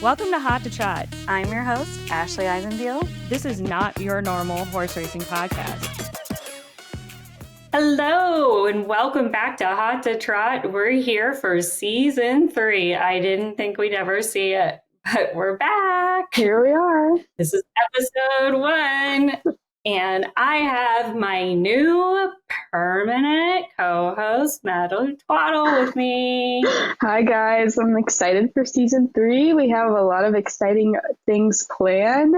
Welcome to Hot to Trot. I'm your host, Ashley Eisenbiel. This is not your normal horse racing podcast. Hello, and welcome back to Hot to Trot. We're here for season 3. I didn't think we'd ever see it, but we're back. Here we are. This is episode 1, and I have my new permanent co-host, Madeline Twaddle, with me. Hi, guys. I'm excited for season 3. We have a lot of exciting things planned,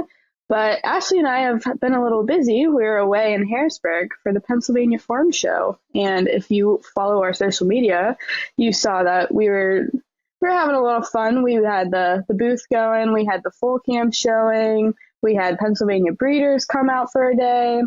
but Ashley and I have been a little busy. We were away in Harrisburg for the Pennsylvania Farm Show, and if you follow our social media, you saw that we were having a little fun. We had the booth going. We had the full cam showing. We had Pennsylvania breeders come out for a day.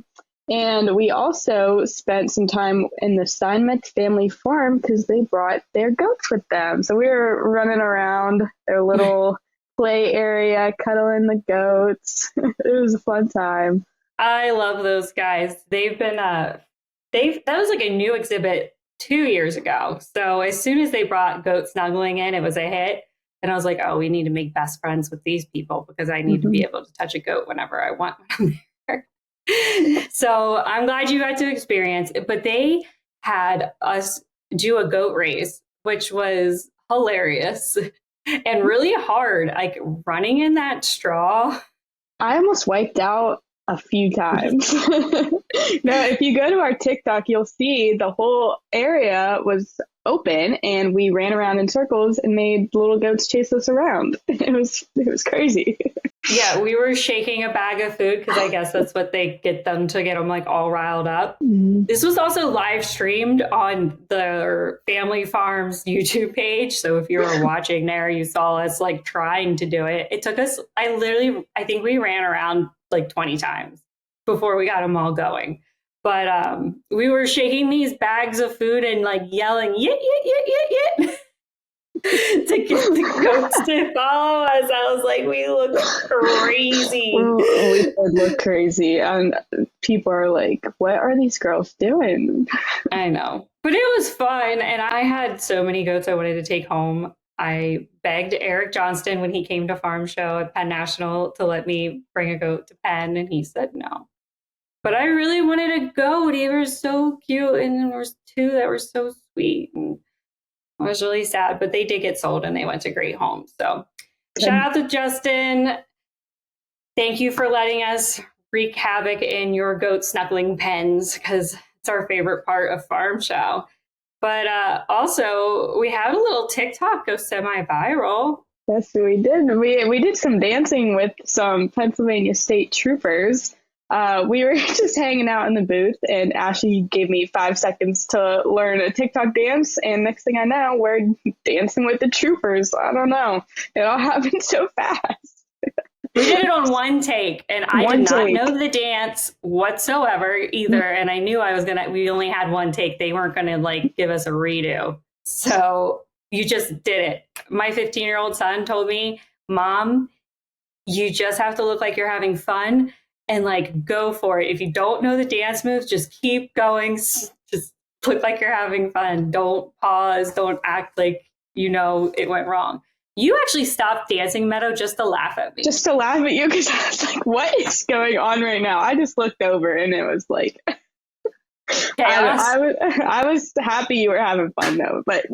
And we also spent some time in the Steinmetz family farm because they brought their goats with them. So we were running around their little play area, cuddling the goats. It was a fun time. I love those guys. They've been, that was like a new exhibit 2 years ago. So as soon as they brought goat snuggling in, it was a hit. And I was like, oh, we need to make best friends with these people because I need to be able to touch a goat whenever I want when I'm there. So I'm glad you got to experience it. But they had us do a goat race, which was hilarious and really hard, like running in that straw. I almost wiped out a few times. No, if you go to our TikTok, you'll see the whole area was open and we ran around in circles and made little goats chase us around. It was crazy. Yeah, we were shaking a bag of food because I guess that's what they get them to get them like all riled up. Mm-hmm. This was also live streamed on the Family Farms YouTube page. So if you were watching there, you saw us like trying to do it. It took us, I think we ran around like 20 times before we got them all going. But we were shaking these bags of food and like yelling, yit, yit, yit, yit, yit. To get the goats to follow us. I was like, we look crazy. We did look crazy. And people are like, what are these girls doing? I know. But it was fun. And I had so many goats I wanted to take home. I begged Eric Johnston when he came to Farm Show at Penn National to let me bring a goat to Penn. And he said no. But I really wanted a goat. He was so cute. And there was 2 that were so sweet. And I was really sad, but they did get sold and they went to great homes. So shout out to Justin. Thank you for letting us wreak havoc in your goat snuggling pens because it's our favorite part of Farm Show. But also, we had a little TikTok go semi-viral. Yes, we did. We did some dancing with some Pennsylvania State troopers. We were just hanging out in the booth and Ashley gave me 5 seconds to learn a TikTok dance. And next thing I know, we're dancing with the troopers. I don't know. It all happened so fast. We did it on one take and I did not know the dance whatsoever either. And I knew we only had one take. They weren't going to like give us a redo. So you just did it. My 15-year-old son told me, Mom, you just have to look like you're having fun. And like, go for it. If you don't know the dance moves, just keep going. Just look like you're having fun. Don't pause. Don't act like it went wrong. You actually stopped dancing, Meadow, just to laugh at me. Just to laugh at you because I was like, what is going on right now? I just looked over and it was like, I was happy you were having fun though. But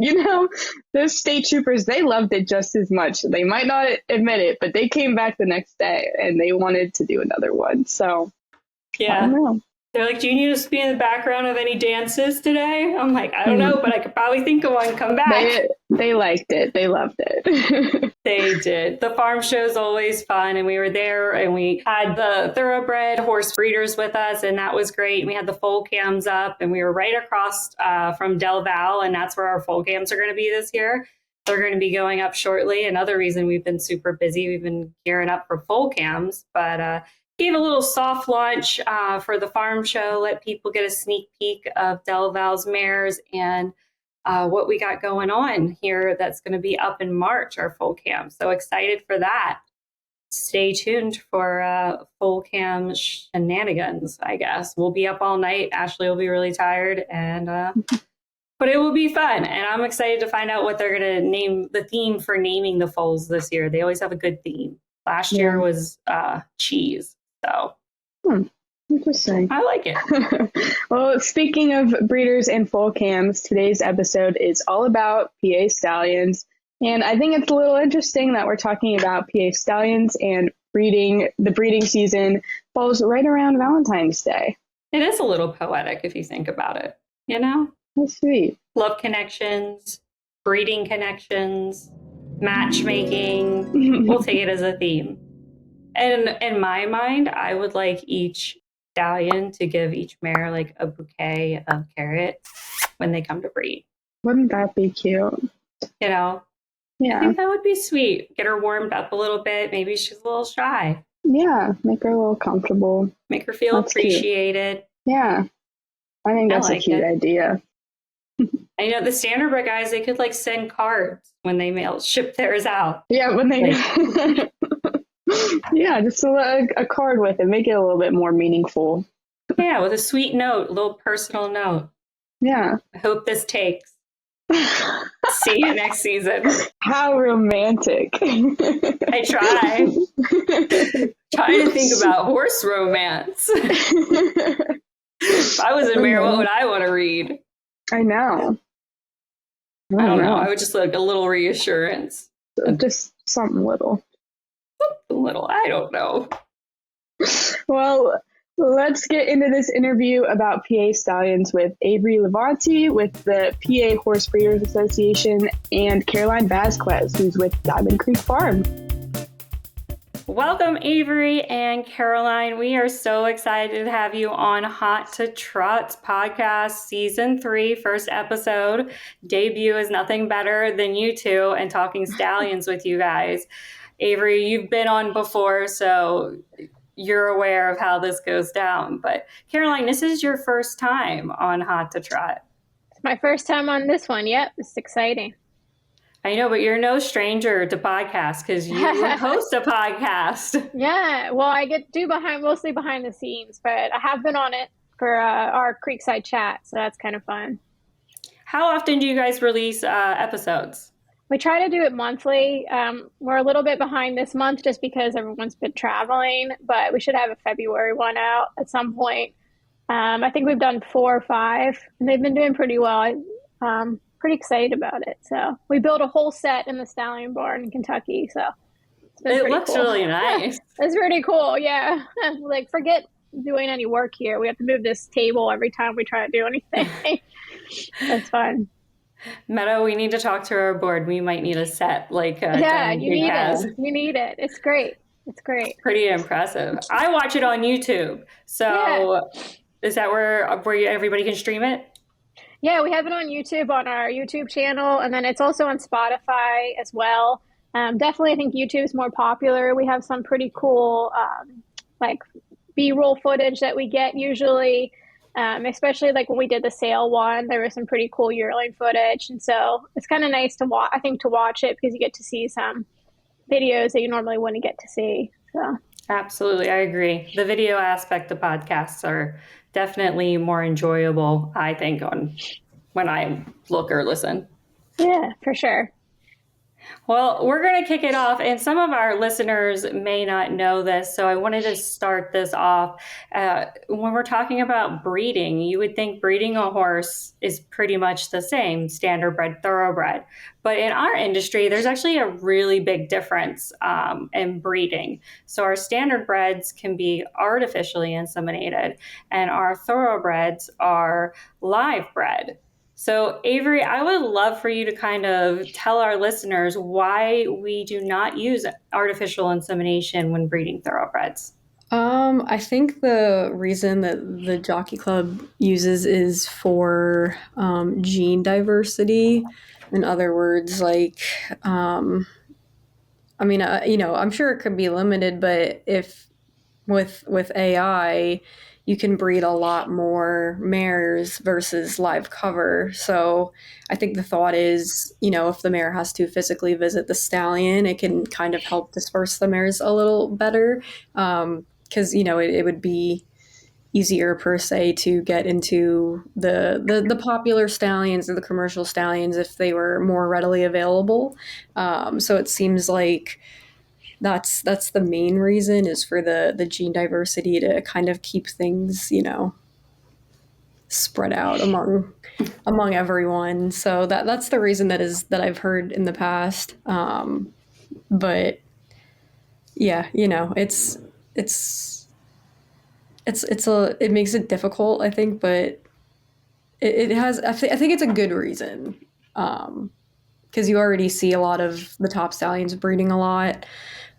those state troopers, they loved it just as much. They might not admit it, but they came back the next day and they wanted to do another one. So yeah, I don't know. They're like, do you need us to be in the background of any dances today? I'm like, I don't know, but I could probably think of one. Come back. They liked it. They loved it. They did. The farm show is always fun. And we were there and we had the thoroughbred horse breeders with us. And that was great. We had the foal cams up and we were right across from Del Val. And that's where our foal cams are going to be this year. They're going to be going up shortly. Another reason we've been super busy. We've been gearing up for foal cams, but gave a little soft launch for the farm show, let people get a sneak peek of Del Val's mares and what we got going on here that's going to be up in March, our full cam. So excited for that. Stay tuned for full cam shenanigans, I guess. We'll be up all night. Ashley will be really tired and But it will be fun, and I'm excited to find out what they're going to name the theme for naming the foals this year. They always have a good theme. Last year was cheese, so Interesting. I like it. Well, speaking of breeders and foal cams, today's episode is all about PA Stallions. And I think it's a little interesting that we're talking about PA Stallions and breeding. The breeding season falls right around Valentine's Day. It is a little poetic if you think about it, you know? That's sweet. Love connections, breeding connections, matchmaking. We'll take it as a theme. And in my mind, I would like each stallion to give each mare like a bouquet of carrots when they come to breed. Wouldn't that be cute? You know? I Yeah. think that would be sweet. Get her warmed up a little bit. Maybe she's a little shy. Yeah. Make her a little comfortable. Make her feel That's cute. appreciated. Yeah. I think that's like a cute it. idea. I know the standardbred guys, they could like send cards when they ship theirs out. Yeah, when they yeah, just a card with it, make it a little bit more meaningful. Yeah, with a sweet note, a little personal note. Yeah. I hope this takes. See you next season. How romantic. I try. Trying to think about horse romance. If I was a mare, what would I want to read? I know. I don't know. I would just like a little reassurance. Just something little. A little. I don't know. Well, let's get into this interview about PA Stallions with Averie Levanti with the PA Horse Breeders Association and Caroline Vazquez, who's with Diamond Creek Farm. Welcome, Averie and Caroline. We are so excited to have you on Hot to Trot's podcast, season 3, first episode. Debut is nothing better than you two and talking stallions with you guys. Averie, you've been on before, so you're aware of how this goes down. But Caroline, this is your first time on Hot to Trot. It's my first time on this one. Yep, it's exciting. I know, but you're no stranger to podcasts because you host a podcast. Yeah, well, I get to do mostly behind the scenes, but I have been on it for our Creekside chat, so that's kind of fun. How often do you guys release episodes? We try to do it monthly. We're a little bit behind this month just because everyone's been traveling, but we should have a February one out at some point. I think we've done 4 or 5, and they've been doing pretty well. Pretty excited about it. So we built a whole set in the Stallion barn in Kentucky. So it looks cool. Really nice. Yeah, it's pretty cool. Yeah. Like forget doing any work here. We have to move this table every time we try to do anything. That's fun. Meadow, we need to talk to our board. We might need a set like yeah, you need it. You need it. It's great. It's great. Pretty impressive. I watch it on YouTube. So is that where everybody can stream it? Yeah, we have it on YouTube, on our YouTube channel, and then it's also on Spotify as well. Definitely, I think YouTube is more popular. We have some pretty cool, like B-roll footage that we get usually, especially like when we did the sale one. There was some pretty cool yearling footage, and so it's kind of nice to watch. I think to watch it because you get to see some videos that you normally wouldn't get to see. So absolutely, I agree. The video aspect of podcasts are definitely more enjoyable, I think, when I look or listen. Yeah, for sure. Well, we're going to kick it off, and some of our listeners may not know this, so I wanted to start this off. When we're talking about breeding, you would think breeding a horse is pretty much the same, standardbred, thoroughbred. But in our industry, there's actually a really big difference in breeding. So our standardbreds can be artificially inseminated, and our thoroughbreds are live bred. So, Averie, I would love for you to kind of tell our listeners why we do not use artificial insemination when breeding thoroughbreds. I think the reason that the Jockey Club uses is for gene diversity. In other words, like, I'm sure it could be limited, but if with AI, you can breed a lot more mares versus live cover. So I think the thought is, if the mare has to physically visit the stallion, it can kind of help disperse the mares a little better. Because, it would be easier per se to get into the popular stallions or the commercial stallions if they were more readily available. So it seems like that's the main reason, is for the gene diversity to kind of keep things, spread out among everyone. So that's the reason that I've heard in the past. But yeah, it makes it difficult, I think, but it has, I think it's a good reason. Because you already see a lot of the top stallions breeding a lot.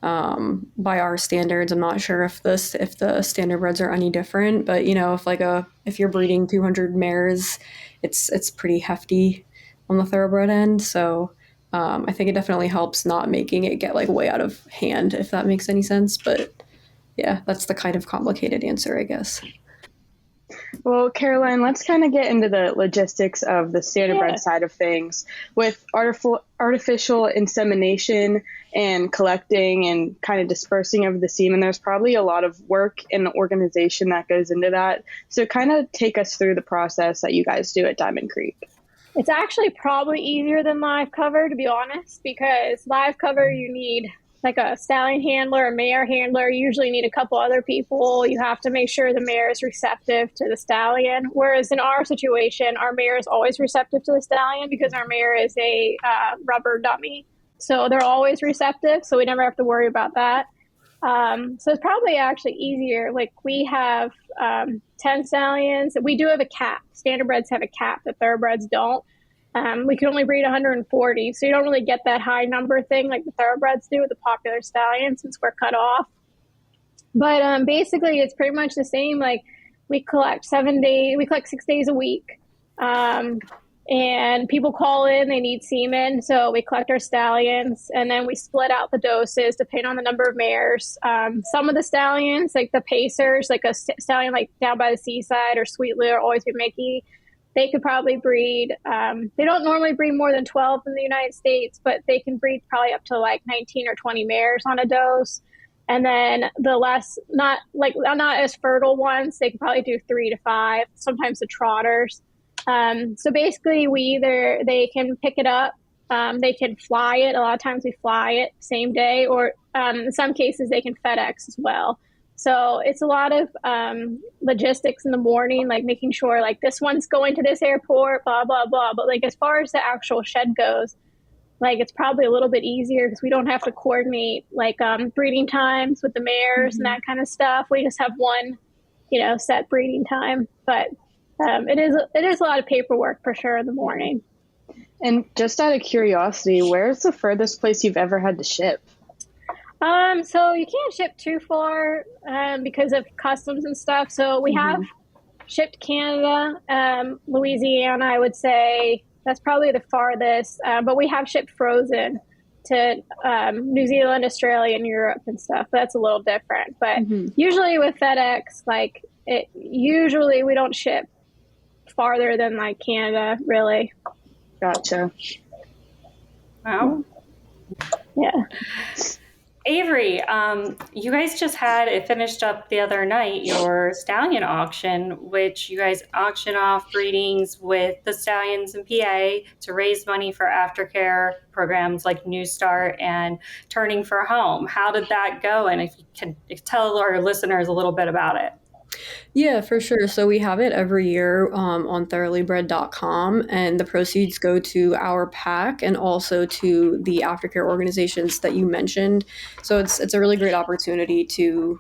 By our standards, I'm not sure if the standard breds are any different, but if you're breeding 200 mares, it's pretty hefty on the thoroughbred end. So I think it definitely helps not making it get like way out of hand, if that makes any sense. But yeah, that's the kind of complicated answer, I guess. Well, Caroline, let's kind of get into the logistics of the standardbred side of things. With artificial insemination and collecting and kind of dispersing of the semen, there's probably a lot of work and organization that goes into that. So kind of take us through the process that you guys do at Diamond Creek. It's actually probably easier than live cover, to be honest, because live cover you need like a stallion handler, a mare handler. You usually need a couple other people. You have to make sure the mare is receptive to the stallion. Whereas in our situation, our mare is always receptive to the stallion because our mare is a rubber dummy. So they're always receptive. So we never have to worry about that. So it's probably actually easier. Like we have 10 stallions. We do have a cap. Standardbreds have a cap that thoroughbreds don't. We can only breed 140, so you don't really get that high number thing like the thoroughbreds do with the popular stallions since we're cut off. But basically, it's pretty much the same. Like we collect 6 days a week, and people call in, they need semen, so we collect our stallions, and then we split out the doses depending on the number of mares. Some of the stallions, like the pacers, like a stallion like down by the seaside or Sweetly or Always Be Mickey, they could probably breed, they don't normally breed more than 12 in the United States, but they can breed probably up to like 19 or 20 mares on a dose. And then the not as fertile ones, they can probably do 3 to 5, sometimes the trotters. So basically they can pick it up, they can fly it. A lot of times we fly it same day, or in some cases they can FedEx as well. So it's a lot of logistics in the morning, like making sure like this one's going to this airport, blah, blah, blah. But like as far as the actual shed goes, like it's probably a little bit easier because we don't have to coordinate like breeding times with the mares and that kind of stuff. We just have one, set breeding time. But it is a lot of paperwork for sure in the morning. And just out of curiosity, where's the furthest place you've ever had to ship? So you can't ship too far because of customs and stuff. So we have shipped Canada, Louisiana, I would say that's probably the farthest. But we have shipped frozen to New Zealand, Australia, and Europe and stuff. That's a little different. But usually with FedEx, usually we don't ship farther than like Canada, really. Gotcha. Wow. Yeah. Averie, you guys just had it finished up the other night, your stallion auction, which you guys auction off breedings with the stallions in PA to raise money for aftercare programs like New Start and Turning for Home. How did that go? And if you can tell our listeners a little bit about it. Yeah, for sure. So we have it every year on thoroughbred.com, and the proceeds go to our pack and also to the aftercare organizations that you mentioned. So it's a really great opportunity to,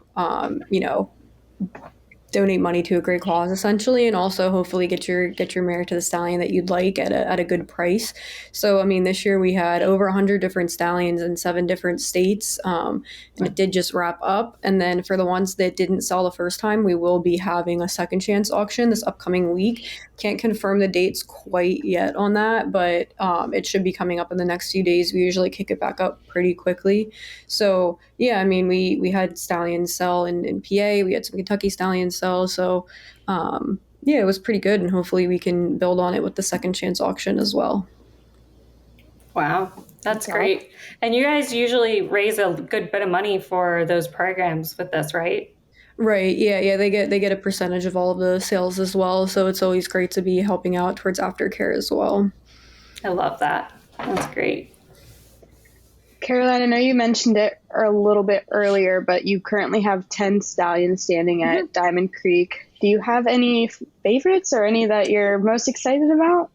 donate money to a great cause essentially, and also hopefully get your mare to the stallion that you'd like at a good price. So I mean, this year we had over 100 different stallions in 7 different states, and it did just wrap up. And then for the ones that didn't sell the first time, we will be having a second chance auction this upcoming week. Can't confirm the dates quite yet on that, but it should be coming up in the next few days. We usually kick it back up pretty quickly. So yeah, I mean, we had stallions sell in PA, we had some Kentucky stallions sell. So yeah, it was pretty good, and hopefully we can build on it with the second chance auction as well. Wow, that's great. And you guys usually raise a good bit of money for those programs with this, right? Right. Yeah. They get a percentage of all of the sales as well. So it's always great to be helping out towards aftercare as well. I love that. That's great. Caroline, I know you mentioned it a little bit earlier, but you currently have 10 stallions standing at Diamond Creek. Do you have any favorites or any that you're most excited about?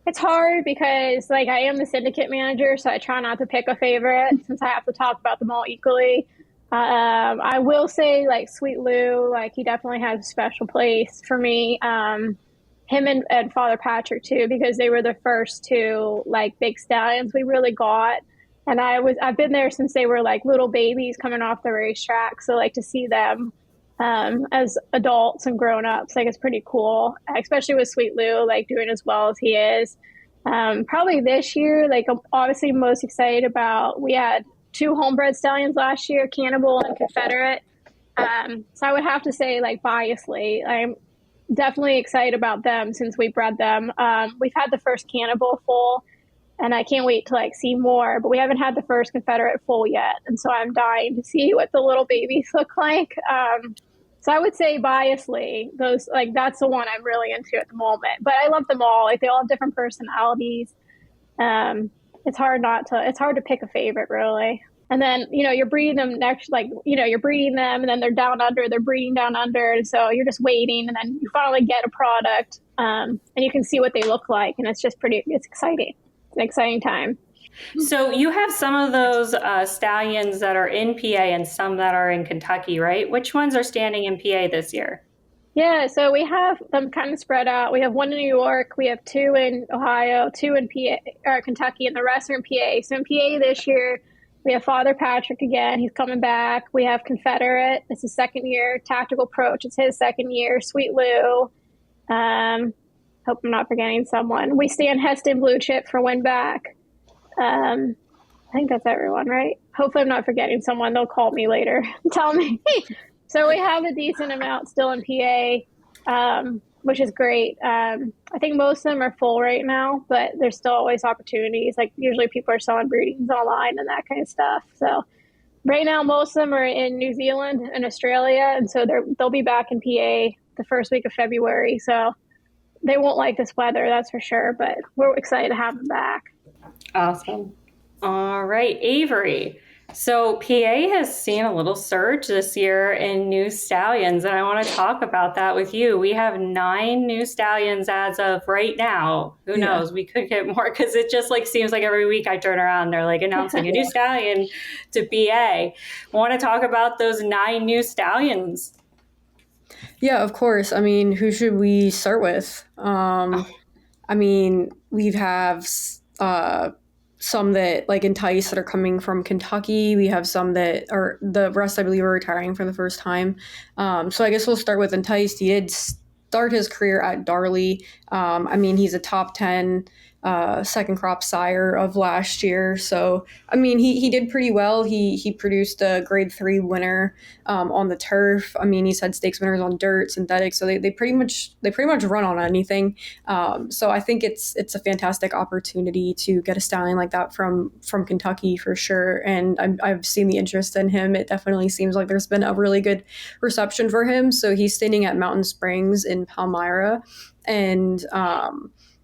It's hard because like I am the syndicate manager, so I try not to pick a favorite since I have to talk about them all equally. I will say like Sweet Lou, like he definitely has a special place for me. Him and Father Patrick too, because they were the first two like big stallions we really got. And I've been there since they were like little babies coming off the racetrack. So like to see them as adults and grown-ups, like it's pretty cool, especially with Sweet Lou like doing as well as he is. Probably this year, like I'm obviously most excited about, we had two homebred stallions last year, Cannibal and Confederate. So I would have to say like biasly, I'm definitely excited about them since we bred them. We've had the first Cannibal foal and I can't wait to like see more, but we haven't had the first Confederate foal yet. And so I'm dying to see what the little babies look like. So I would say biasly, those like that's the one I'm really into at the moment. But I love them all. Like they all have different personalities. It's hard to pick a favorite really. And then, you're breeding them next, like, you're breeding them and then they're breeding down under. And so you're just waiting and then you finally get a product and you can see what they look like. And it's exciting. It's an exciting time. So you have some of those stallions that are in PA and some that are in Kentucky, right? Which ones are standing in PA this year? Yeah, so we have them kind of spread out. We have one in New York, we have two in Ohio, two in Kentucky, and the rest are in PA. So in PA this year, we have Father Patrick again. He's coming back. We have Confederate. It's his second year. Tactical Approach. It's his second year. Sweet Lou. Hope I'm not forgetting someone. We stand Heston Blue Chip for win back. I think that's everyone, right? Hopefully I'm not forgetting someone. They'll call me later and tell me. So we have a decent amount still in PA, which is great. I think most of them are full right now, but there's still always opportunities. Like usually people are selling breedings online and that kind of stuff. So right now, most of them are in New Zealand and Australia. And so they'll be back in PA the first week of February. So they won't like this weather, that's for sure, but we're excited to have them back. Awesome. All right, Averie. So PA has seen a little surge this year in new stallions, and I want to talk about that with you. We have 9 new stallions as of right now. Who knows? We could get more because it just like seems like every week I turn around, they're like announcing a new stallion to PA. I want to talk about those 9 new stallions. Yeah, of course. I mean, who should we start with? I mean, we have some that like Entice that are coming from Kentucky. We have some that are, the rest I believe are retiring for the first time. So I guess we'll start with Entice. He did start his career at Darley. I mean, he's a top 10 second crop sire of last year. So, I mean, he did pretty well. He produced a grade 3 winner on the turf. I mean, he's had stakes winners on dirt, synthetic. So they pretty much run on anything. So I think it's a fantastic opportunity to get a stallion like that from Kentucky for sure. And I've seen the interest in him. It definitely seems like there's been a really good reception for him. So he's standing at Mountain Springs in Palmyra. And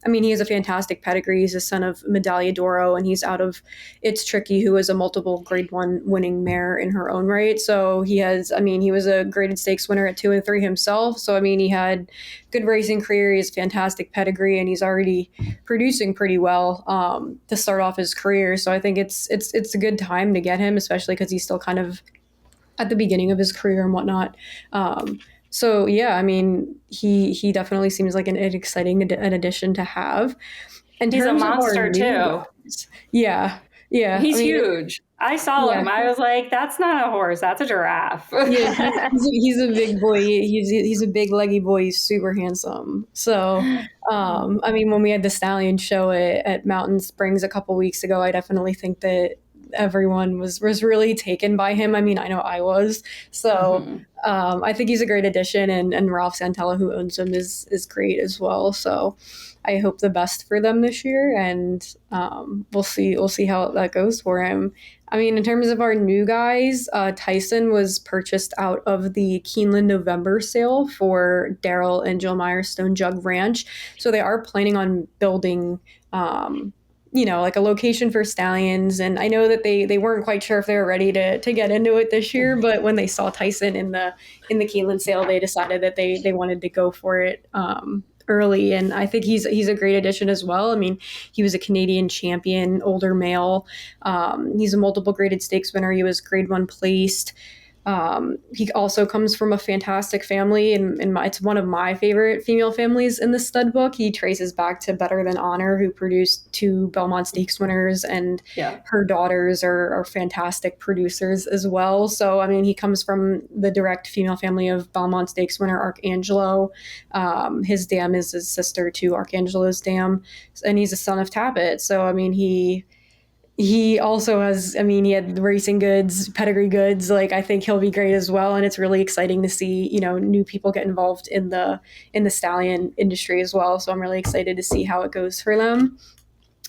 I mean, he has a fantastic pedigree. He's a son of Medaglia d'Oro, and he's out of It's Tricky, who is a multiple grade 1 winning mare in her own right. So he was a graded stakes winner at 2 and 3 himself. So, I mean, he had good racing career. He has fantastic pedigree, and he's already producing pretty well to start off his career. So I think it's a good time to get him, especially because he's still kind of at the beginning of his career and whatnot. So yeah, I mean, he definitely seems like an exciting addition to have. And he's a monster too. Yeah. He's huge. I saw him. I was like, that's not a horse. That's a giraffe. Yeah, he's a big boy. He's a big leggy boy. He's super handsome. So, I mean, when we had the stallion show at Mountain Springs a couple weeks ago, I definitely think that everyone was really taken by him. I mean, I know I was. So I think he's a great addition, and Ralph Santella, who owns him, is great as well. So I hope the best for them this year, and we'll see how that goes for him. I mean, in terms of our new guys, Tyson was purchased out of the Keeneland November sale for Daryl and Jill Mirestone Jug Ranch. So they are planning on building, like a location for Stallions. And I know that they weren't quite sure if they were ready to get into it this year, but when they saw Tyson in the Keeneland sale, they decided that they wanted to go for it early, and I think he's a great addition as well. I mean, he was a Canadian champion, older male. He's a multiple graded stakes winner. He was grade 1 placed. He also comes from a fantastic family, and it's one of my favorite female families in the stud book. He traces back to Better Than Honor, who produced 2 Belmont Stakes winners, and her daughters are fantastic producers as well. So, I mean, he comes from the direct female family of Belmont Stakes winner Arcangelo. His dam is his sister to Arcangelo's dam, and he's a son of Tappet. So, I mean, he also has, I mean, he had racing goods, pedigree goods. Like, I think he'll be great as well. And it's really exciting to see, new people get involved in the stallion industry as well. So I'm really excited to see how it goes for them.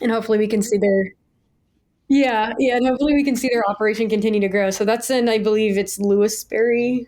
And hopefully we can see and hopefully we can see their operation continue to grow. So that's I believe it's Lewisberry,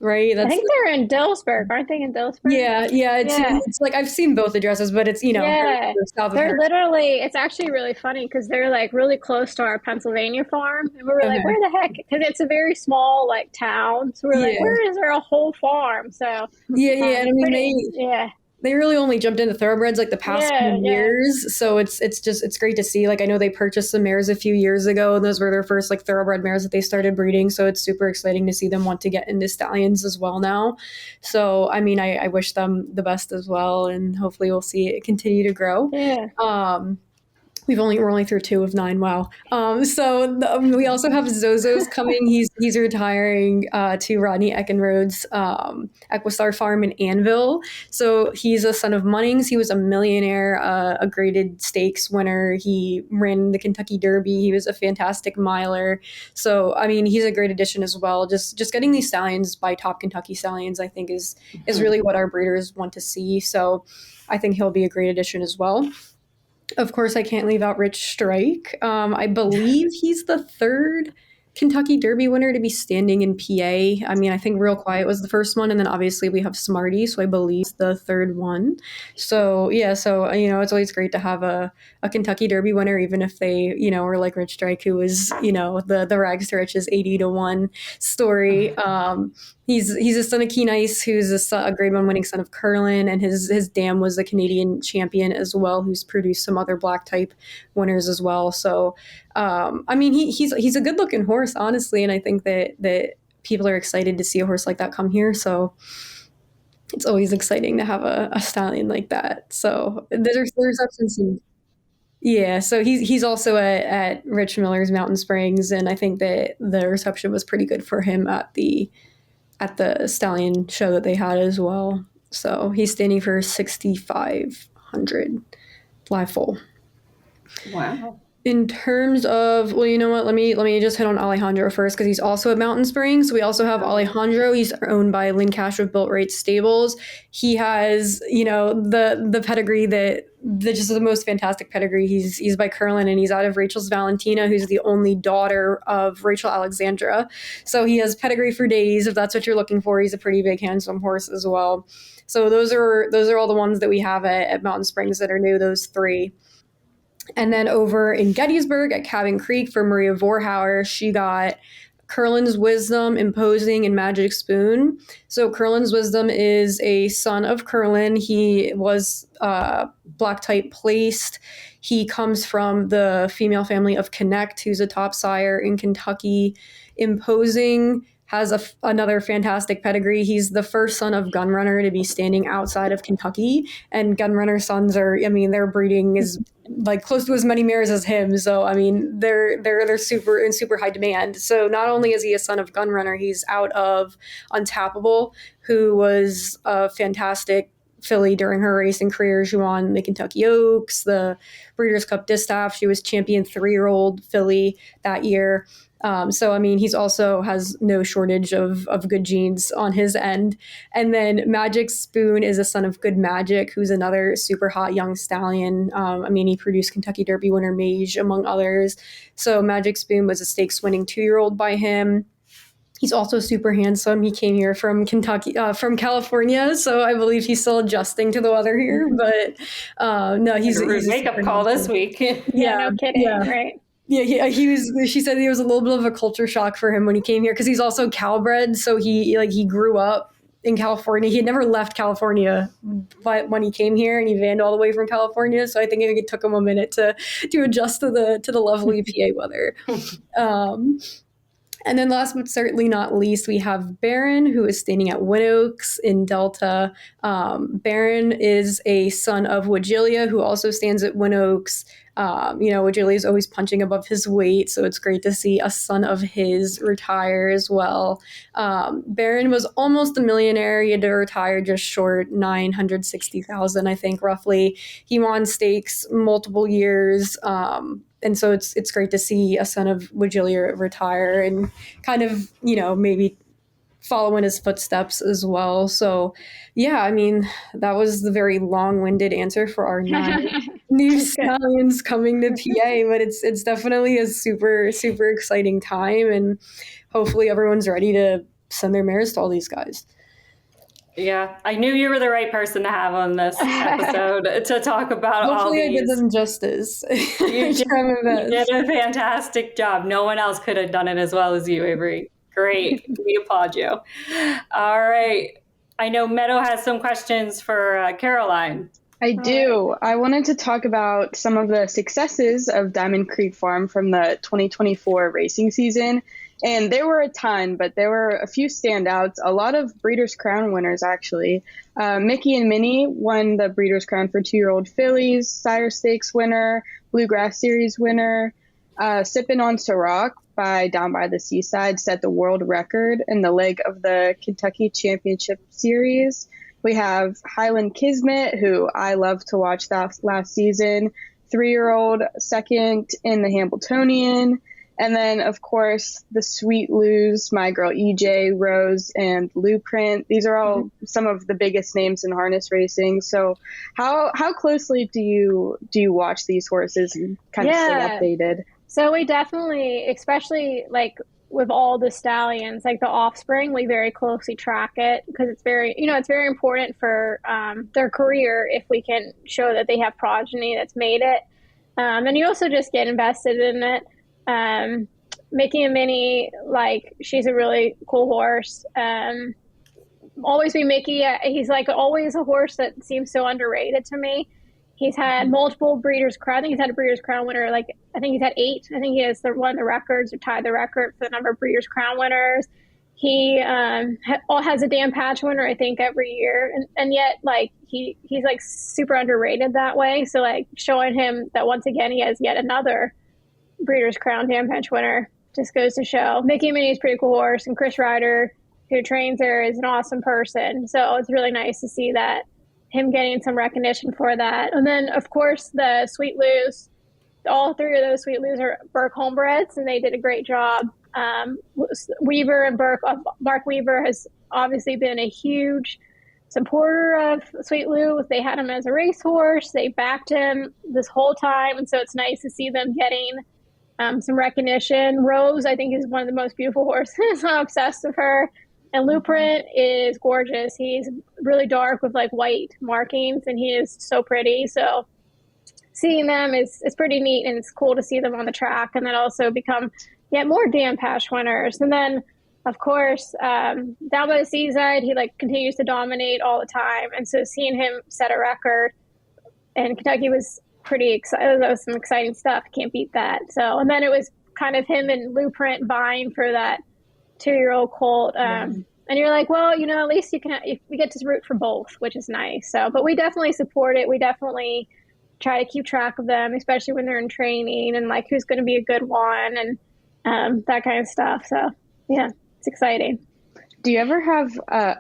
right? I think they're in Dillsburg, aren't they? In Dillsburg? Yeah. It's like I've seen both addresses, but it's south of they're literally. It's actually really funny because they're like really close to our Pennsylvania farm, and we're like, where the heck? Because it's a very small like town, so we're like, where is there a whole farm? So and I mean they really only jumped into thoroughbreds like the past few years. So it's great to see. Like, I know they purchased some mares a few years ago, and those were their first like thoroughbred mares that they started breeding. So it's super exciting to see them want to get into stallions as well now. So, I mean, I wish them the best as well, and hopefully we'll see it continue to grow. We're only through 2 of 9. Wow. We also have Zozo's coming. He's retiring to Rodney Eckenrode's Equistar Farm in Anvil. So he's a son of Munnings. He was a millionaire, a graded stakes winner. He ran the Kentucky Derby. He was a fantastic miler. So, I mean, he's a great addition as well. Just getting these stallions by top Kentucky stallions, I think is really what our breeders want to see. So I think he'll be a great addition as well. Of course, I can't leave out Rich Strike. I believe he's the 3rd Kentucky Derby winner to be standing in PA. I mean, I think Real Quiet was the first one, and then obviously we have Smarty, so I believe it's the 3rd one. So, it's always great to have a Kentucky Derby winner, even if they, were like Rich Strike, who was, the rags to riches 80-1 story. He's a son of Keen Ice, who's a grade 1 winning son of Curlin, and his dam was a Canadian champion as well, who's produced some other black type winners as well. So, I mean, he's a good looking horse, honestly, and I think that people are excited to see a horse like that come here. So it's always exciting to have a stallion like that. So the reception seems. Yeah, so he's also at Rich Miller's Mountain Springs, and I think that the reception was pretty good for him at the stallion show that they had as well. So he's standing for 6,500 live full. Wow. In terms of, well, you know what? Let me just hit on Alejandro first, because he's also at Mountain Springs. So we also have Alejandro. He's owned by Lynn Cash of Built Right Stables. He has, the pedigree that just the most fantastic pedigree. He's by Curlin, and he's out of Rachel's Valentina, who's the only daughter of Rachel Alexandra. So he has pedigree for days, if that's what you're looking for. He's a pretty big, handsome horse as well. So those are all the ones that we have at Mountain Springs that are new, those 3. And then over in Gettysburg at Cabin Creek for Maria Vorhauer, she got Curlin's Wisdom, Imposing, and Magic Spoon. So Curlin's Wisdom is a son of Curlin. He was black type placed. He comes from the female family of Connect, who's a top sire in Kentucky. Imposing has another fantastic pedigree. He's the first son of Gunrunner to be standing outside of Kentucky, and Gunrunner sons their breeding is like close to as many mares as him. So, I mean, they're super in super high demand. So not only is he a son of Gunrunner, he's out of Untappable, who was a fantastic filly during her racing career. She won the Kentucky Oaks, the Breeders' Cup Distaff. She was champion 3-year-old filly that year. So, I mean, he's also has no shortage of good genes on his end. And then Magic Spoon is a son of Good Magic, who's another super hot young stallion. I mean, he produced Kentucky Derby winner Mage, among others. So Magic Spoon was a stakes winning 2-year-old by him. He's also super handsome. He came here from from California, so I believe he's still adjusting to the weather here. But no, he's a wake-up call this week. No kidding, yeah. right? Yeah, he was. She said it was a little bit of a culture shock for him when he came here because he's also Calbred, so he grew up in California. He had never left California, but when he came here and he vanned all the way from California, so I think it took him a minute to adjust to the lovely PA weather. And then last but certainly not least, we have Baron, who is standing at Win Oaks in Delta. Baron is a son of Wajilia, who also stands at Win Oaks. Wajilia is always punching above his weight, so it's great to see a son of his retire as well. Baron was almost a millionaire. He had to retire just short, $960,000, I think, roughly. He won stakes multiple years. And so it's great to see a son of Wajilia retire and kind of, maybe follow in his footsteps as well. So, yeah, I mean, that was the very long-winded answer for our 9 new stallions coming to PA, but it's definitely a super, super exciting time, and hopefully everyone's ready to send their mares to all these guys. Yeah, I knew you were the right person to have on this episode to talk about Hopefully all these. I did them justice. You did a fantastic job. No one else could have done it as well as you, Averie. Great. We applaud you. All right. I know Meadow has some questions for Caroline. I do. I wanted to talk about some of the successes of Diamond Creek Farm from the 2024 racing season. And there were a ton, but there were a few standouts. A lot of Breeders' Crown winners, actually. Mickey and Minnie won the Breeders' Crown for 2-year-old fillies, Sire Stakes winner, Bluegrass Series winner. Sippin' on Ciroc by Down by the Seaside set the world record in the leg of the Kentucky Championship Series. We have Highland Kismet, who I love to watch that last season. 3-year-old second in the Hambletonian. And then, of course, the Sweet Lose, My Girl EJ, Rose, and Blueprint. These are all some of the biggest names in harness racing. So how closely do you watch these horses and kind of stay updated? So we definitely, especially like with all the stallions, like the offspring, we very closely track it because it's very important for their career if we can show that they have progeny that's made it. And you also just get invested in it. Mickey and Minnie, like, she's a really cool horse. Always be Mickey. He's like always a horse that seems so underrated to me. He's had multiple Breeders' Crown. I think he's had a Breeders' Crown winner. Like, I think he's had 8. I think he has one of the records or tied the record for the number of Breeders' Crown winners. He has a Dan Patch winner, I think, every year. And yet, like, he's like super underrated that way. So, like, showing him that once again he has yet another Breeders' Crown Dan Patch winner just goes to show. Mickey and Minnie is a pretty cool horse, and Chris Ryder, who trains her, is an awesome person. So it's really nice to see that, him getting some recognition for that. And then, of course, the Sweet Lose. All 3 of those Sweet Lose are Burke homebreds, and they did a great job. Weaver and Burke, Mark Weaver has obviously been a huge supporter of Sweet Lou. They had him as a racehorse. They backed him this whole time, and so it's nice to see them getting some recognition. Rose, I think, is one of the most beautiful horses. I'm obsessed with her. And Blueprint is gorgeous. He's really dark with like white markings, and he is so pretty. So seeing them is pretty neat, and it's cool to see them on the track, and then also become yet more Dan Pash winners. And then, of course, down by the seaside, he like continues to dominate all the time. And so seeing him set a record in Kentucky was pretty exciting. That was some exciting stuff. Can't beat that. So, and then it was kind of him and Blueprint vying for that 2-year-old colt. And you're like, well, at least we get to root for both, which is nice. So, but we definitely support it. We definitely try to keep track of them, especially when they're in training, and like who's going to be a good one and that kind of stuff. So yeah, it's exciting. Do you ever have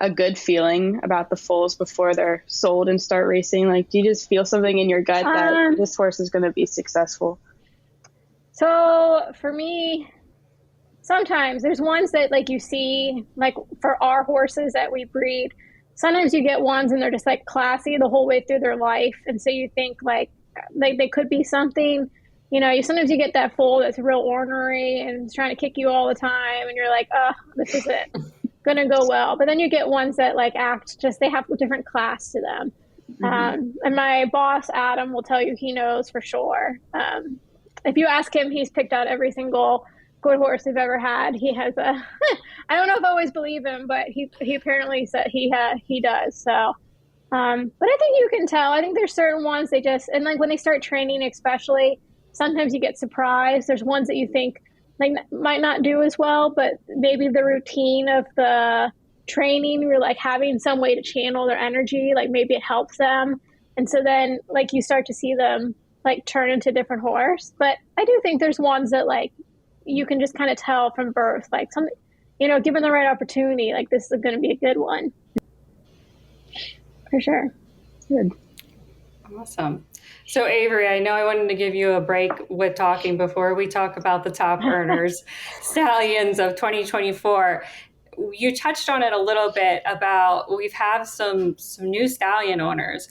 a good feeling about the foals before they're sold and start racing? Like, do you just feel something in your gut that this horse is going to be successful? So for me, sometimes there's ones that like you see, like for our horses that we breed, sometimes you get ones and they're just like classy the whole way through their life. And so you think like they could be something, sometimes you get that foal that's real ornery and is trying to kick you all the time. And you're like, oh, this is it. Gonna go well. But then you get ones that like act just, they have a different class to them. And my boss, Adam, will tell you he knows for sure. If you ask him, he's picked out every single good horse we've ever had. He has a, I don't know if I always believe him, but he apparently said he does. So, but I think you can tell. I think there's certain ones they just, and like when they start training, especially, sometimes you get surprised. There's ones that you think like might not do as well, but maybe the routine of the training, you're like having some way to channel their energy, like maybe it helps them. And so then like you start to see them like turn into a different horse. But I do think there's ones that like you can just kind of tell from birth, like something, given the right opportunity, like this is going to be a good one. For sure. Good. Awesome. So Averie, I know I wanted to give you a break with talking before we talk about the top earners, Stallions of 2024. You touched on it a little bit about we've had some new stallion owners.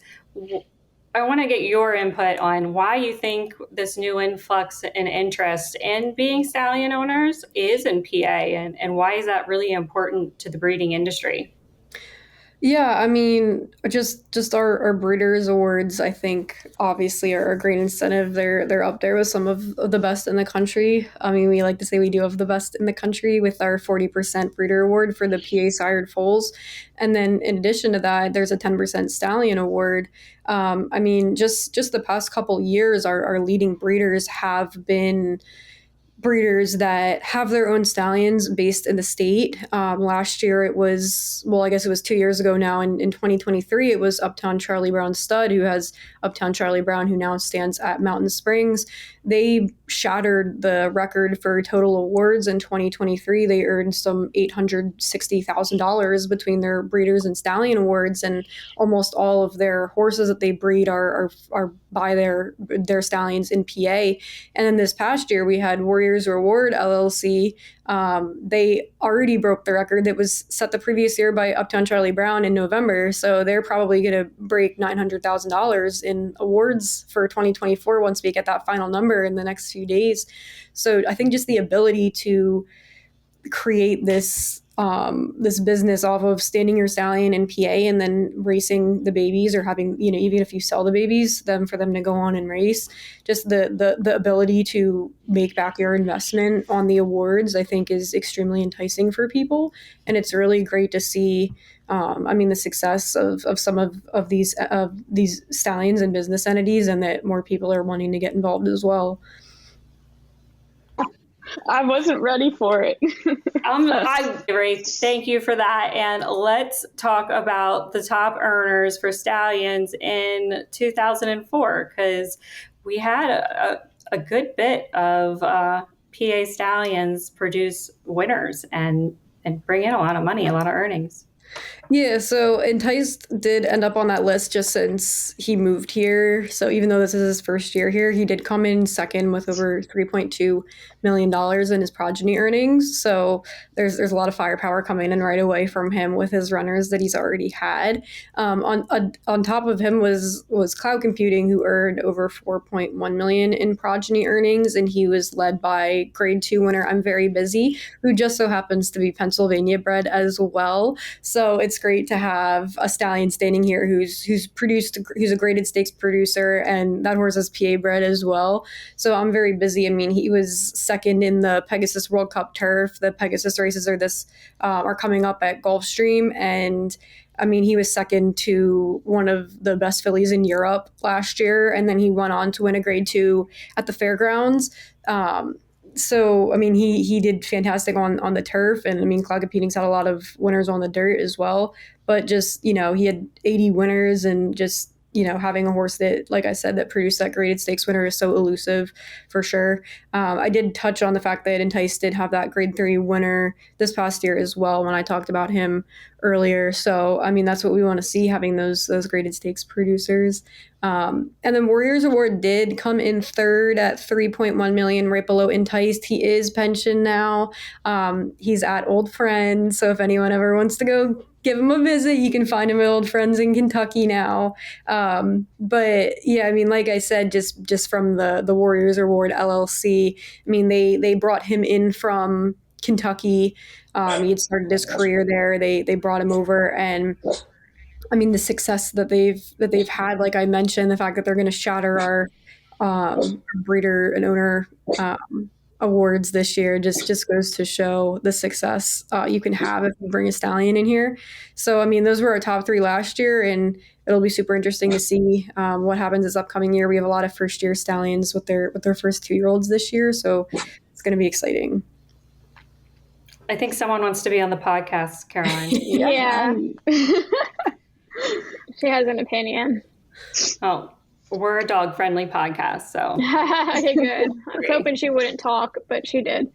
I want to get your input on why you think this new influx and interest in being stallion owners is in PA, and why is that really important to the breeding industry? Yeah, I mean, just our breeders awards, I think, obviously are a great incentive. They're up there with some of the best in the country. I mean, we like to say we do have the best in the country with our 40% breeder award for the PA sired foals. And then in addition to that, there's a 10% stallion award. I mean, just the past couple years, our leading breeders have been breeders that have their own stallions based in the state. Last year it was, well, I guess it was 2 years ago now. In 2023, it was Uptown Charlie Brown Stud, who has Uptown Charlie Brown, who now stands at Mountain Springs. They shattered the record for total awards in 2023. They earned some $860,000 between their breeders and stallion awards, and almost all of their horses that they breed are by their stallions in PA. And then this past year, we had Warriors Reward LLC. They already broke the record that was set the previous year by Uptown Charlie Brown in November. So they're probably going to break $900,000 in awards for 2024 once we get that final number in the next few days. So I think just the ability to create this business off of standing your stallion in PA and then racing the babies, or having, even if you sell the babies, for them to go on and race, just the ability to make back your investment on the awards, I think is extremely enticing for people. And it's really great to see, the success of some of these stallions and business entities, and that more people are wanting to get involved as well. I wasn't ready for it. I'm great. Thank you for that. And let's talk about the top earners for Stallions in 2004, because we had a good bit of PA Stallions produce winners and bring in a lot of money, a lot of earnings. Yeah, so Enticed did end up on that list just since he moved here. So even though this is his first year here, he did come in second with over $3.2 million in his progeny earnings. So there's a lot of firepower coming in right away from him with his runners that he's already had. On top of him was Cloud Computing, who earned over $4.1 million in progeny earnings, and he was led by Grade 2 winner I'm Very Busy, who just so happens to be Pennsylvania bred as well. So it's great to have a stallion standing here who's a graded stakes producer, and that horse is PA bred as well. So I'm Very Busy. I mean, he was second in the Pegasus World Cup turf. The Pegasus races are coming up at Gulfstream, and I mean, he was second to one of the best fillies in Europe last year, and then he went on to win a Grade 2 at the fairgrounds. So, I mean, he did fantastic on the turf, and I mean, Cloud Computing's had a lot of winners on the dirt as well, but just, he had 80 winners, and just, having a horse that, like I said, that produced that graded stakes winner is so elusive for sure. I did touch on the fact that Entice did have that grade 3 winner this past year as well when I talked about him earlier. So, I mean, that's what we want to see, having those graded stakes producers. And then Warriors Award did come in third at 3.1 million, right below Enticed. He is pensioned now. He's at Old Friends. So if anyone ever wants to go give him a visit, you can find him at Old Friends in Kentucky now. But yeah, I mean, like I said, just from the Warriors Award LLC, I mean, they brought him in from Kentucky. He had started his career there. They brought him over, and I mean, the success that they've had, like I mentioned, the fact that they're going to shatter our breeder and owner awards this year just goes to show the success you can have if you bring a stallion in here. So, I mean, those were our top 3 last year, and it'll be super interesting to see what happens this upcoming year. We have a lot of first-year stallions with their first 2-year-olds this year, so it's going to be exciting. I think someone wants to be on the podcast, Caroline. Yeah. She has an opinion. Oh, we're a dog-friendly podcast, so. Okay, good. I was hoping she wouldn't talk, but she did.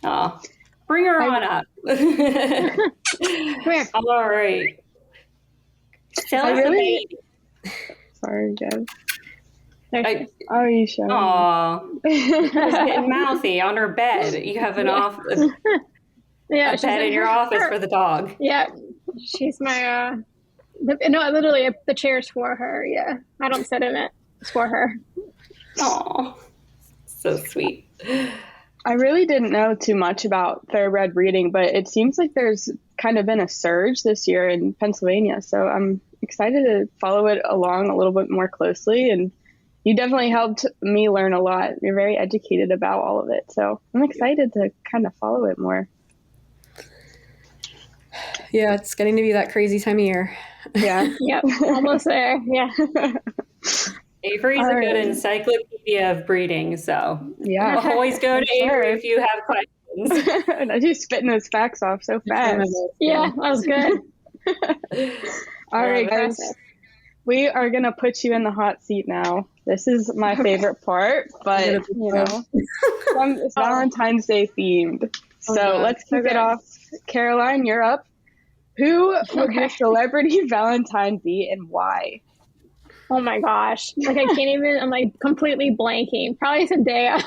Oh, bring her on up. Come here. All right. Tell us the baby. Sorry, guys. There You showing? Aw. She's getting mouthy on her bed. You have a bed in your office for the dog. Yeah, she's my, literally the chair's for her. Yeah, I don't sit in it. It's for her. Aw, so sweet. I really didn't know too much about thoroughbred breeding, but it seems like there's kind of been a surge this year in Pennsylvania. So I'm excited to follow it along a little bit more closely. And you definitely helped me learn a lot. You're very educated about all of it. So I'm excited to kind of follow it more. Yeah, it's getting to be that crazy time of year. Yeah. Yep, almost there. Yeah. Averie's a good encyclopedia of breeding, so yeah. always go to Averie if you have questions. She's spitting those facts off so fast. Yeah, that was good. All right, guys. We are going to put you in the hot seat now. This is my favorite part, but, it's Valentine's Day themed. So let's kick it off. Caroline, you're up. Who would your celebrity Valentine be and why? Oh my gosh. Like, I can't even, I'm like completely blanking. Probably Zendaya.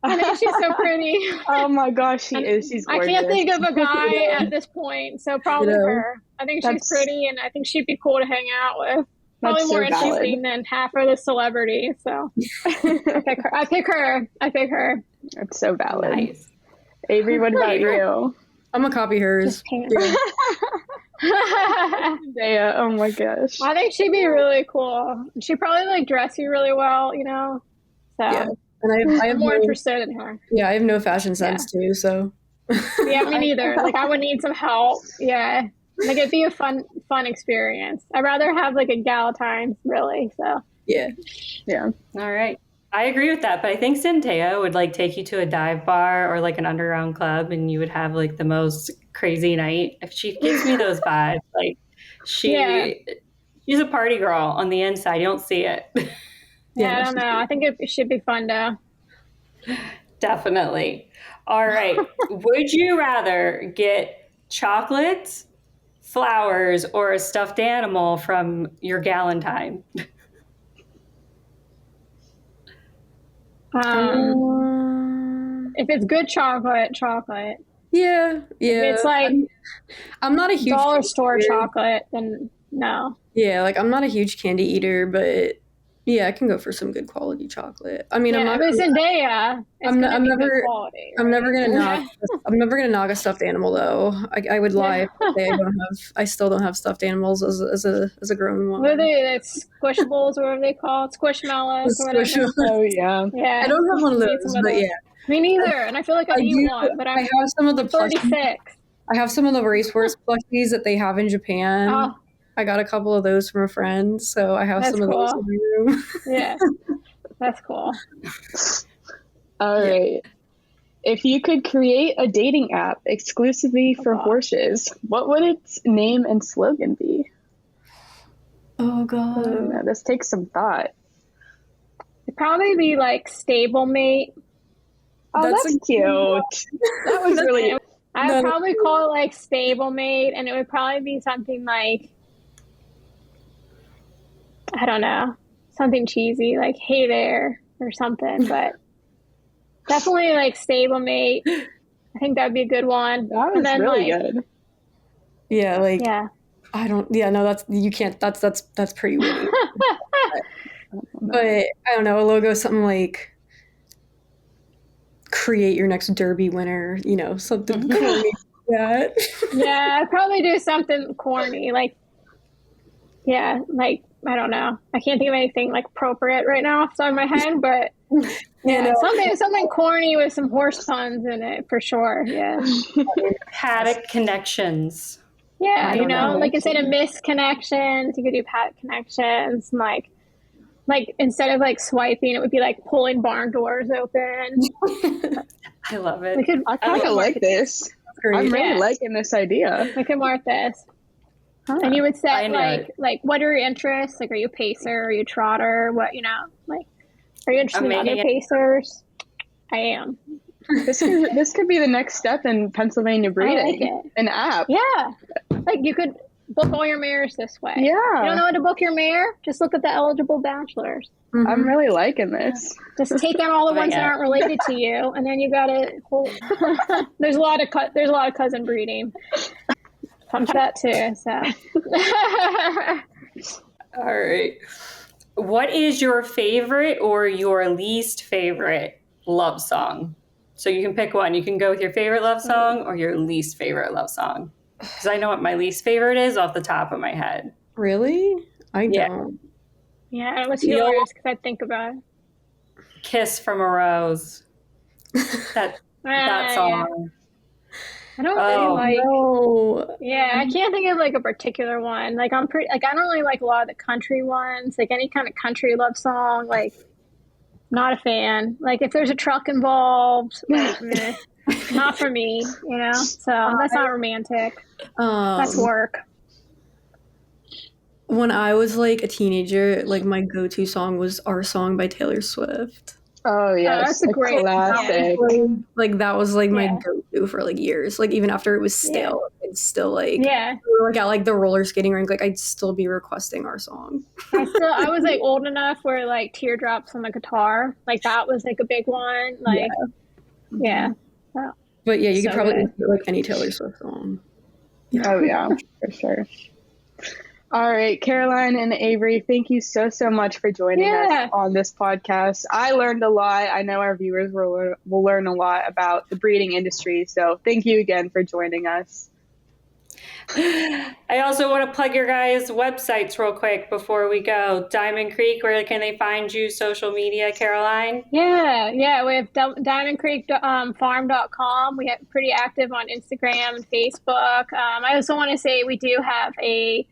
I think she's so pretty. Oh my gosh, she is. She's gorgeous. I can't think of a guy at this point, so probably her. I think she's pretty, and I think she'd be cool to hang out with. Probably more interesting than half of the celebrity. So I pick her. That's so valid. Nice. Averie, what about you? I'm gonna copy hers. Yeah. Oh my gosh. I think she'd be really cool. She'd probably like dress you really well, So yeah. And I have more interested in her. Yeah, I have no fashion sense too, so. Yeah, me neither. Like, I would need some help. Yeah. Like, it'd be a fun experience. I'd rather have like a Galentine's, really. So yeah. All right. I agree with that, but I think Zendaya would like take you to a dive bar or like an underground club, and you would have like the most crazy night. If she gives me those vibes, like she's a party girl on the inside. You don't see it. Yeah, I don't know. I think it should be fun though. Definitely. All right. Would you rather get chocolates, flowers, or a stuffed animal from your Galentine? If it's good chocolate. Yeah. If it's like I'm not a huge dollar store chocolate, then no. Yeah, like I'm not a huge candy eater, but yeah, I can go for some good quality chocolate. I mean, I'm not. If it's Zendaya, I'm never right? I'm never gonna knock a stuffed animal though. I would lie if I say I still don't have stuffed animals as a grown one. What are they? Like Squishables, whatever they call it, Squishmallows. Oh yeah. Yeah. I don't have one of those, but yeah. Me neither, and I feel like I need one, but I have some of the 36. I have some of the racehorse plushies that they have in Japan. Oh. I got a couple of those from a friend, so I have some of those in my room. Yeah, that's cool. All right. If you could create a dating app exclusively for horses, what would its name and slogan be? Oh God. Ooh, this takes some thought. It'd probably be like stablemate. Oh, that's cute. That was really. I would probably call it like stablemate, and it would probably be something like, I don't know, something cheesy like "Hey There" or something, but definitely like stablemate. I think that'd be a good one. That was really good. Yeah, like Yeah. I don't. Yeah, no, you can't. That's pretty witty. But I don't know. A logo, something like create your next Derby winner. You know, something corny like that. Yeah, I'd probably do something corny, like, yeah, like, I don't know. I can't think of anything like appropriate right now off the top of my head, but yeah, something corny with some horse puns in it for sure. Yeah. Paddock connections. Yeah, you know, like instead of missed connections, you could do paddock connections. Like instead of like swiping, it would be like pulling barn doors open. I love it. I kind of like this. I'm really liking this idea. We could mark this. Huh. And you would set like what are your interests? Like, are you a pacer? Are you a trotter? What, you know, like, are you interested in other pacers? I am. This could be the next step in Pennsylvania breeding. I like it. An app. Yeah. Like you could book all your mares this way. Yeah. You don't know how to book your mare? Just look at the eligible bachelors. Mm-hmm. I'm really liking this. Just take out all the ones that aren't related to you, and then you got to. There's a lot of cousin breeding. Come to that too. So. All right. What is your favorite or your least favorite love song? So you can pick one. You can go with your favorite love song or your least favorite love song. Because I know what my least favorite is off the top of my head. Really? I don't. Yeah, what's yours? Because I think about it. Kiss from a Rose. That song. I don't really like. No. Yeah, I can't think of like a particular one. Like I don't really like a lot of the country ones. Like any kind of country love song. Like, not a fan. Like if there's a truck involved, like, meh. Not for me, you know? So that's not romantic. That's work. When I was like a teenager, like my go-to song was Our Song by Taylor Swift. Oh yeah, that's a great classic. Like that was like my go-to for like years. Like even after it was stale, it's still like like at like the roller skating rink, like I'd still be requesting Our Song. I was like old enough where like Teardrops on the Guitar, like that was like a big one. Like So, but yeah, you could probably do like any Taylor Swift song. Oh yeah, for sure. All right, Caroline and Averie, thank you so much for joining us on this podcast. I learned a lot. I know our viewers will learn a lot about the breeding industry. So thank you again for joining us. I also want to plug your guys' websites real quick before we go. Diamond Creek, where can they find you? Social media, Caroline? Yeah. We have diamondcreekfarm.com. We have pretty active on Instagram and Facebook. I also want to say we do have a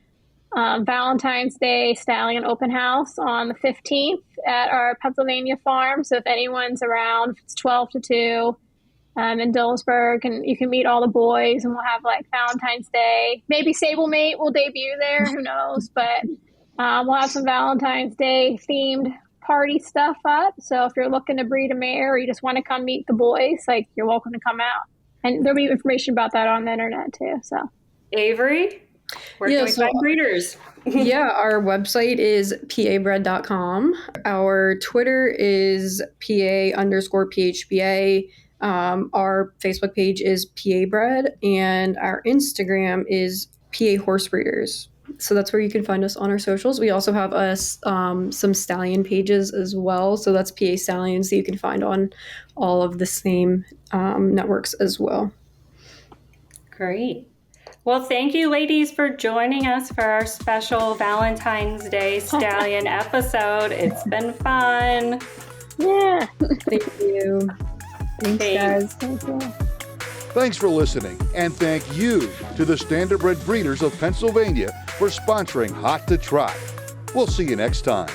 Valentine's Day Stallion open house on the 15th at our Pennsylvania farm. So if anyone's around, it's 12 to 2 in Dillsburg, and you can meet all the boys, and we'll have like Valentine's Day. Maybe Stablemate will debut there, who knows? But we'll have some Valentine's Day themed party stuff up. So if you're looking to breed a mare or you just want to come meet the boys, like, you're welcome to come out. And there'll be information about that on the internet too. So Averie? Where can we find breeders? Our website is pabred.com. Our Twitter is PA_PHBA. Our Facebook page is PABred, and our Instagram is PA Horse Breeders. So that's where you can find us on our socials. We also have some stallion pages as well. So that's PA Stallions that you can find on all of the same networks as well. Great. Well, thank you, ladies, for joining us for our special Valentine's Day Stallion episode. It's been fun. Yeah. Thank you. Thanks, guys. Thank you. Thanks for listening, and thank you to the Standardbred Breeders of Pennsylvania for sponsoring Hot to Trot. We'll see you next time.